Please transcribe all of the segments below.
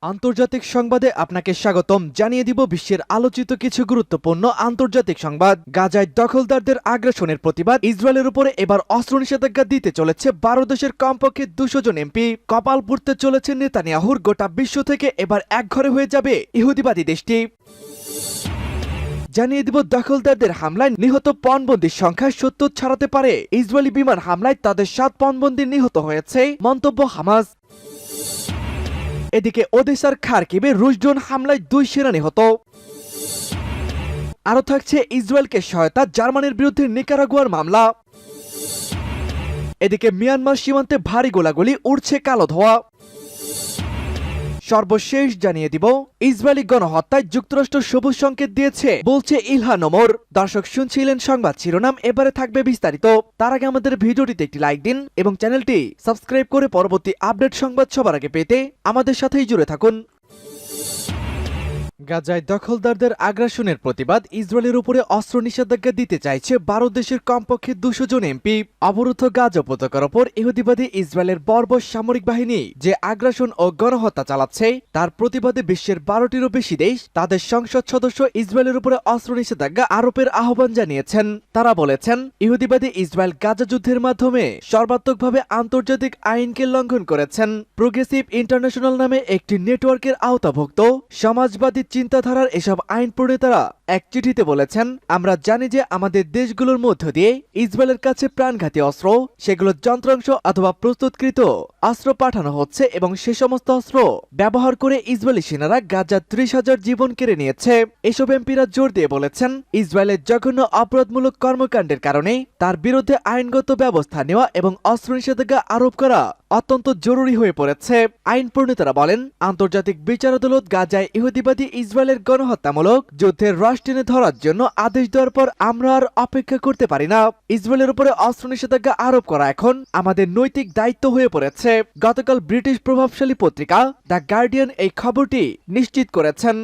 আন্তর্জাতিক সংবাদে আপনাকে স্বাগতম। জানিয়ে দিব বিশ্বের আলোচিত কিছু গুরুত্বপূর্ণ আন্তর্জাতিক সংবাদ। গাজায় দখলদারদের আগ্রাসনের প্রতিবাদ ইসরায়েলের উপরে এবার অস্ত্র নিষেধাজ্ঞা দিতে চলেছে ১২ দেশের কমপক্ষে ২০০ জন এমপি। কপাল পুড়তে চলেছে নেতানিয়াহুর। গোটা বিশ্ব থেকে এবার একঘরে হয়ে যাবে ইহুদিবাদী দেশটি। জানিয়ে দিব দখলদারদের হামলায় নিহত পণবন্দির সংখ্যা ৭০ ছাড়াতে পারে। ইসরায়েলি বিমান হামলায় তাদের ৭ পণবন্দি নিহত হয়েছে, মন্তব্য হামাস। এদিকে ওদেসার খারকিবে রুশ ড্রোন হামলায় ২ সেনা নিহত। আরও থাকছে ইসরায়েলকে সহায়তা জার্মানির বিরুদ্ধে নিকারাগুয়ার মামলা। এদিকে মিয়ানমার সীমান্তে ভারী গোলাগুলি, উড়ছে কালো ধোঁয়া। সর্বশেষ জানিয়ে দিব ইসরায়েলি গণহত্যায় যুক্তরাষ্ট্র সবুজ সংকেত দিয়েছে বলছে ইলহান ওমর। দর্শক শুনছিলেন সংবাদ শিরোনাম, এবারে থাকবে বিস্তারিত। তার আগে আমাদের ভিডিওটিতে একটি লাইক দিন এবং চ্যানেলটি সাবস্ক্রাইব করে পরবর্তী আপডেট সংবাদ সবার আগে পেতে আমাদের সাথেই জুড়ে থাকুন। গাজায় দখলদারদের আগ্রাসনের প্রতিবাদ ইসরায়েলের উপরে অস্ত্র নিষেধাজ্ঞা দিতে চাইছে ১২ দেশের কমপক্ষে ২০০ জন এমপি। অবরুদ্ধ গাজা উপত্যকার ওপর ইহুদিবাদী ইসরায়েলের বর্বর সামরিক বাহিনী যে আগ্রাসন ও গণহত্যা চালাচ্ছে তার প্রতিবাদে বিশ্বের ১২টিরও বেশি দেশ তাদের সংসদ সদস্য ইসরায়েলের উপরে অস্ত্র নিষেধাজ্ঞা আরোপের আহ্বান জানিয়েছেন। তারা বলেছেন, ইহুদিবাদী ইসরায়েল গাজা যুদ্ধের মাধ্যমে সর্বাত্মকভাবে আন্তর্জাতিক আইনকে লঙ্ঘন করেছেন। প্রোগ্রেসিভ ইন্টারন্যাশনাল নামে একটি নেটওয়ার্কের আওতাভুক্ত সমাজবাদী চিন্তাধারার এসব আইন প্রণেতারা এক চিঠিতে বলেছেন, আমরা জানি যে আমাদের দেশগুলোর মধ্য দিয়ে ইসরায়েলের কাছে প্রাণঘাতী অস্ত্র, সেগুলো যন্ত্রাংশ অথবা প্রস্তুতকৃত অস্ত্র পাঠানো হচ্ছে এবং সে সমস্ত অস্ত্র ব্যবহার করে ইসরায়েলি সেনারা গাজার ৩০,০০০ জীবন কেড়ে নিয়েছে। এসব এমপিরা জোর দিয়ে বলেছেন, ইসরায়েলের জঘন্য অপরাধমূলক কর্মকাণ্ডের কারণে তার বিরুদ্ধে আইনগত ব্যবস্থা নেওয়া এবং অস্ত্র নিষেধাজ্ঞা আরোপ করা অত্যন্ত জরুরি হয়ে পড়েছে। আইন প্রণেতারা বলেন, আন্তর্জাতিক বিচার আদালত গাজায় ইহুদিবাদী ইসরায়েলের গণহত্যামূলক যুদ্ধের রাশ টেনে ধরার জন্য আদেশ দেওয়ার পর আমরা আর অপেক্ষা করতে পারি না। ইসরায়েলের উপরে অস্ত্র নিষেধাজ্ঞা আরোপ করা এখন আমাদের নৈতিক দায়িত্ব হয়ে পড়েছে। গতকাল ব্রিটিশ প্রভাবশালী পত্রিকা দ্য গার্ডিয়ান এই খবরটি নিশ্চিত করেছেন।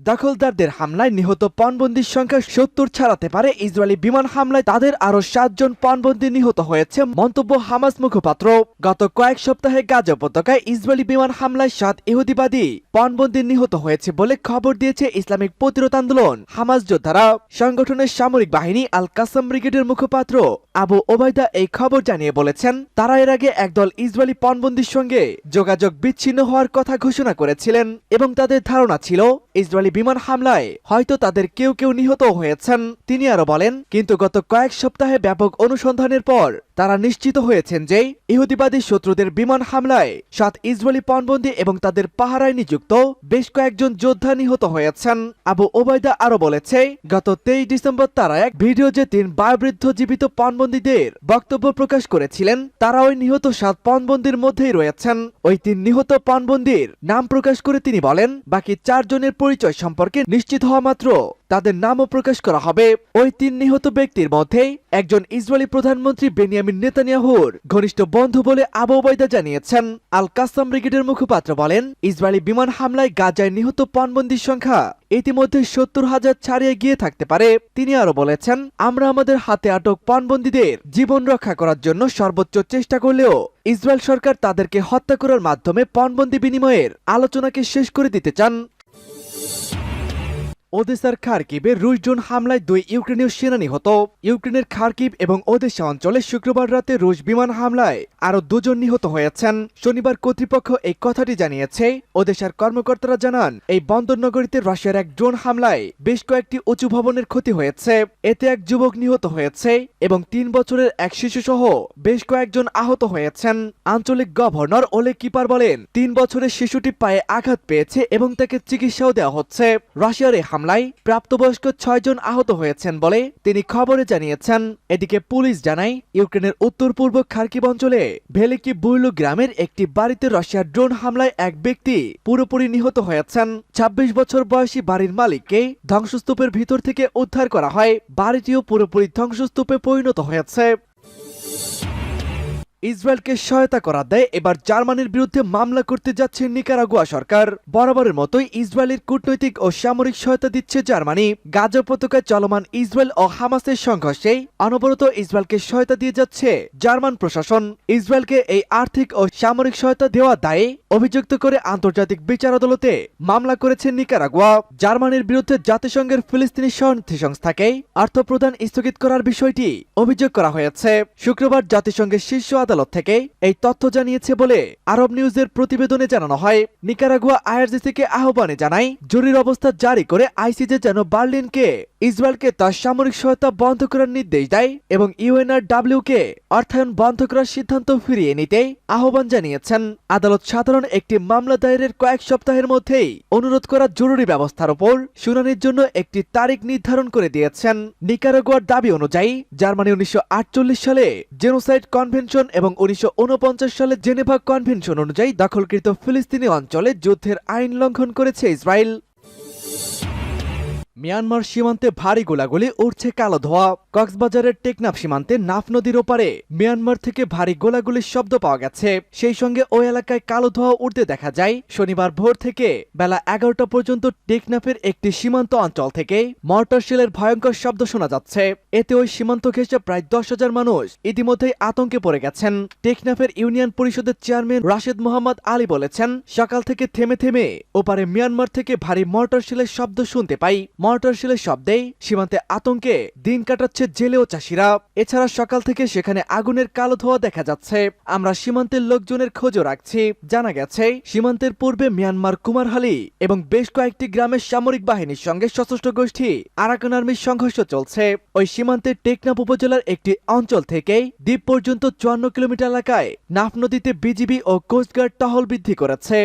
দখলদারদের হামলায় নিহত পণবন্দির সংখ্যা ৭০ ছাড়াতে পারে। ইসরায়েলি বিমান হামলায় তাদের আরো ৭ জন পণবন্দি নিহত হয়েছে, মন্তব্য হামাস মুখপাত্র। গত কয়েক সপ্তাহে গাজা উপত্যকায় ইসরায়েলি বিমান হামলায় ৭ ইহুদিবাদী পণবন্দি নিহত হয়েছে বলে খবর দিয়েছে ইসলামিক প্রতিরোধ আন্দোলন হামাস যোদ্ধারা। সংগঠনের সামরিক বাহিনী আল কাসাম ব্রিগেডের মুখপাত্র আবু ওবায়দা এই খবর জানিয়ে বলেছেন, তারা এর আগে একদল ইসরায়েলি পণবন্দির সঙ্গে যোগাযোগ বিচ্ছিন্ন হওয়ার কথা ঘোষণা করেছিলেন এবং তাদের ধারণা ছিল ইসরায়েলি বিমান হামলায় হয়তো তাদের কেউ কেউ নিহত হয়েছেন। তিনি আরো বলেন, কিন্তু গত কয়েক সপ্তাহে ব্যাপক অনুসন্ধানের পর তারা নিশ্চিত হয়েছেন যে ইহুদিবাদী শত্রুদের বিমান হামলায় ৭ ইসরায়েলি পণবন্দি এবং তাদের পাহারায় নিযুক্ত বেশ কয়েকজন যোদ্ধা নিহত হয়েছেন। আবু ওবায়দা আরো বলেছে, গত ২৩ ডিসেম্বর তারা এক ভিডিও যে ৩ বয়োবৃদ্ধ জীবিত পণবন্দীদের বক্তব্য প্রকাশ করেছিলেন, তারা ওই নিহত ৭ পণবন্দির মধ্যেই রয়েছেন। ওই ৩ নিহত পণবন্দির নাম প্রকাশ করে তিনি বলেন, বাকি ৪ জনের পরিচয় সম্পর্কে নিশ্চিত হওয়া মাত্র তাদের নামও প্রকাশ করা হবে। ওই ৩ নিহত ব্যক্তির মধ্যে একজন ইসরায়েলি প্রধানমন্ত্রী বেনিয়ামিন নেতানিয়াহুর ঘনিষ্ঠ বন্ধু বলে আবু ওবায়দা জানিয়েছেন। আল কাসাম ব্রিগেডের মুখপাত্র বলেন, ইসরায়েলি বিমান হামলায় গাজায় নিহত পণবন্দির সংখ্যা ইতিমধ্যে ৭০,০০০ ছাড়িয়ে গিয়ে থাকতে পারে। তিনি আরো বলেছেন, আমরা আমাদের হাতে আটক পণবন্দীদের জীবন রক্ষা করার জন্য সর্বোচ্চ চেষ্টা করলেও ইসরায়েল সরকার তাদেরকে হত্যা করার মাধ্যমে পণবন্দি বিনিময়ের আলোচনাকে শেষ করে দিতে চান। ওদেসার খারকিবে রুশ ড্রোন হামলায় ২ ইউক্রেনীয় সেনা নিহত। ইউক্রেনের খারকিব এবং ওদেসা অঞ্চলে শুক্রবার রাতে রুশ বিমান হামলায় আরো ২ জন নিহত হয়েছেন। শনিবার কর্তৃপক্ষ এই কথাটি জানিয়েছে। ওদেসার কর্মকর্তারা জানান, এই বন্দর নগরীতে রাশিয়ার এক ড্রোন হামলায় বেশ কয়েকটি উঁচু ভবনের ক্ষতি হয়েছে। এতে এক যুবক নিহত হয়েছে এবং ৩ বছরের এক শিশু সহ বেশ কয়েকজন আহত হয়েছেন। আঞ্চলিক গভর্নর ওলে কিপার বলেন, ৩ বছরের শিশুটি পায়ে আঘাত পেয়েছে এবং তাকে চিকিৎসাও দেওয়া হচ্ছে। রাশিয়ার এই হামলায় প্রাপ্তবয়স্ক ৬ জন আহত হয়েছেন বলে তিনি খবরে জানিয়েছেন। এদিকে পুলিশ জানায়, ইউক্রেনের উত্তর পূর্ব খারকিব অঞ্চলে ভেলিকি বুইলু গ্রামের একটি বাড়িতে রাশিয়ার ড্রোন হামলায় এক ব্যক্তি পুরোপুরি নিহত হয়েছেন। ২৬ বছর বয়সী বাড়ির মালিককে ধ্বংসস্তূপের ভিতর থেকে উদ্ধার করা হয়। বাড়িটিও পুরোপুরি ধ্বংসস্তূপে পরিণত হয়েছে। ইসরায়েলকে সহায়তা করার দায়ে এবার জার্মানির বিরুদ্ধে মামলা করতে যাচ্ছে নিকারাগুয়া সরকার। বরাবরের মতোই ইসরায়েলের কূটনৈতিক ও সামরিক সহায়তা দিচ্ছে জার্মানি। গাজা উপত্যকায় চলমান ইসরায়েল ও হামাসের সংঘর্ষে অনবরত ইসরায়েলকে সহায়তা দিয়ে যাচ্ছে জার্মান প্রশাসন। ইসরায়েলকে এই আর্থিক ও সামরিক সহায়তা দেওয়া দায়ে অভিযুক্ত করে আন্তর্জাতিক বিচার আদালতে মামলা করেছে নিকারাগুয়া। জার্মানির বিরুদ্ধে জাতিসংঘের ফিলিস্তিনি শরণার্থী সংস্থাকে অর্থ প্রদান স্থগিত করার বিষয়টি অভিযোগ করা হয়েছে। শুক্রবার জাতিসংঘের শীর্ষ আদালত থেকে এই তথ্য জানিয়েছে বলে আরব নিউজের প্রতিবেদনে জানানো হয়। নিকারাগুয়া আইআরজিসিকে আহ্বানে জানায় জরুরি অবস্থা জারি করে আইসিজে যেন বার্লিনকে ইসরায়েলকে তার সামরিক সহায়তা বন্ধ করার নির্দেশ দেয় এবং ইউএনআরডব্লিউকে অর্থায়ন বন্ধ করার সিদ্ধান্ত ফিরিয়ে নিতে আহ্বান জানিয়েছেন। আদালত সাধারণ একটি মামলা দায়েরের কয়েক সপ্তাহের মধ্যেই অনুরোধ করা জরুরি ব্যবস্থার উপর শুনানির জন্য একটি তারিখ নির্ধারণ করে দিয়েছেন। নিকারাগুয়ার দাবি অনুযায়ী জার্মানি 1948 সালে জেনোসাইড কনভেনশন এবং 1949 সালে জেনেভা কনভেনশন অনুযায়ী দখলকৃত ফিলিস্তিনি অঞ্চলে যুদ্ধের আইন লঙ্ঘন করেছে ইসরায়েল। মিয়ানমার সীমান্তে ভারী গোলাগুলি উঠছে কালো ধোঁয়া। কক্সবাজারের টেকনাফ সীমান্তে নাফ নদীর ওপারে মিয়ানমার থেকে ভারী গোলাগুলির শব্দ পাওয়া গেছে। সেই সঙ্গে ওই এলাকায় কালো ধোঁয়া উঠতে দেখা যায়। শনিবার ভোর থেকে বেলা 11টা পর্যন্ত টেকনাফের একটি সীমান্ত অঞ্চল থেকে মর্টার শেলের ভয়ঙ্কর শব্দ শোনা যাচ্ছে। এতে ওই সীমান্ত ঘেঁষে প্রায় 10,000 মানুষ ইতিমধ্যেই আতঙ্কে পড়ে গেছেন। টেকনাফের ইউনিয়ন পরিষদের চেয়ারম্যান রাশেদ মোহাম্মদ আলী বলেছেন, সকাল থেকে থেমে থেমে ওপারে মিয়ানমার থেকে ভারী মর্টার শেলের শব্দ শুনতে পাই। মর্টার শেলের শব্দেই সীমান্তে আতঙ্কে দিন কাটাচ্ছে জেলে ও চাষিরা। এছাড়া সকাল থেকে সেখানে আগুনের কালো ধোঁয়া দেখা যাচ্ছে। আমরা সীমান্তের লোকজনের খোঁজও রাখছি। জানা গেছে সীমান্তের পূর্বে মিয়ানমার কুমারহালি এবং বেশ কয়েকটি গ্রামের সামরিক বাহিনীর সঙ্গে সশস্ত্র গোষ্ঠী আরাকান আর্মির সংঘর্ষ চলছে। ওই সীমান্তের টেকনাফ উপজেলার একটি অঞ্চল থেকে দ্বীপ পর্যন্ত 54 কিলোমিটার এলাকায় নাফ নদীতে বিজিবি ও কোস্টগার্ড টহল বৃদ্ধি করেছে।